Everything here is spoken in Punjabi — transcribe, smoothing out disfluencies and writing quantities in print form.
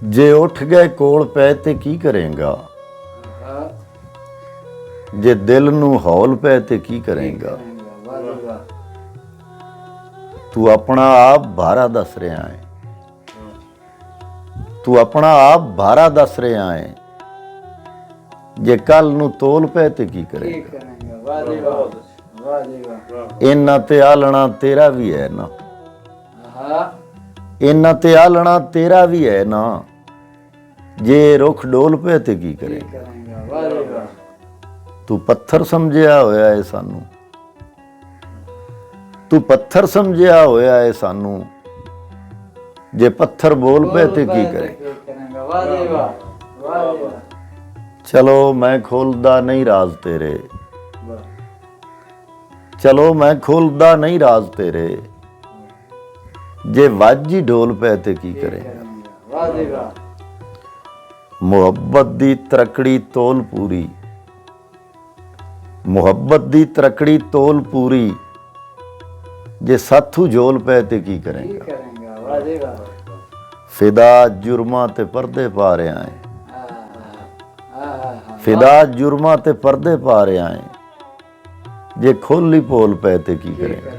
ਜੇ ਉੱਠ ਗਏ ਕੋਲ ਪੈ ਤੇ ਕੀ ਕਰੇਗਾ, ਜੇ ਦਿਲ ਨੂੰ ਹੌਲ ਪੈ ਤੇ ਕੀ ਕਰੇਗਾ। ਤੂੰ ਆਪਣਾ ਆਪ ਭਾਰਾ ਦੱਸ ਰਿਹਾ ਹੈ, ਤੂੰ ਆਪਣਾ ਆਪ ਭਾਰਾ ਦੱਸ ਰਿਹਾ ਹੈ, ਜੇ ਕੱਲ ਨੂੰ ਤੋਲ ਪੈ ਤੇ ਕੀ ਕਰੇਗਾ। ਇਹਨਾਂ ਤੇ ਆਲਣਾ ਤੇਰਾ ਵੀ ਹੈ ਨਾ, ਇਹਨਾਂ ਤੇ ਆਲਣਾ ਤੇਰਾ ਵੀ ਹੈ ਨਾ, ਜੇ ਰੁੱਖ ਡੋਲ ਪਏ ਤੇ ਕੀ ਕਰੇਗਾ। ਤੂੰ ਪੱਥਰ ਸਮਝਿਆ ਹੋਇਆ ਹੈ ਸਾਨੂੰ, ਤੂੰ ਪੱਥਰ ਸਮਝਿਆ ਹੋਇਆ ਹੈ ਸਾਨੂੰ, ਜੇ ਪੱਥਰ ਬੋਲ ਪਏ ਤੇ ਕੀ ਕਰੇਗਾ। ਚਲੋ ਮੈਂ ਖੋਲਦਾ ਨਹੀਂ ਰਾਜ਼ ਤੇਰੇ, ਚਲੋ ਮੈਂ ਖੋਲਦਾ ਨਹੀਂ ਰਾਜ਼ ਤੇਰੇ, ਜੇ ਵਾਜੀ ਢੋਲ ਪੈ ਤੇ ਕੀ ਕਰੇਗਾ। ਮੁਹੱਬਤ ਦੀ ਤਰਕੜੀ ਤੋਲ ਪੂਰੀ, ਮੁਹੱਬਤ ਦੀ ਤਰਕੜੀ ਤੋਲ ਪੂਰੀ, ਜੇ ਸਾਥੂ ਝੋਲ ਪੈ ਤੇ ਕੀ ਕਰੇਗਾ। ਫਿਦਾ ਜੁਰਮਾਂ ਤੇ ਪਰਦੇ ਪਾ ਰਿਹਾ ਹੈ, ਫਿਦਾ ਜੁਰਮਾਂ ਤੇ ਪਰਦੇ ਪਾ ਰਿਹਾ ਹੈ, ਜੇ ਖੋਲੀ ਪੋਲ ਪੈ ਤੇ ਕੀ ਕਰੇਗਾ।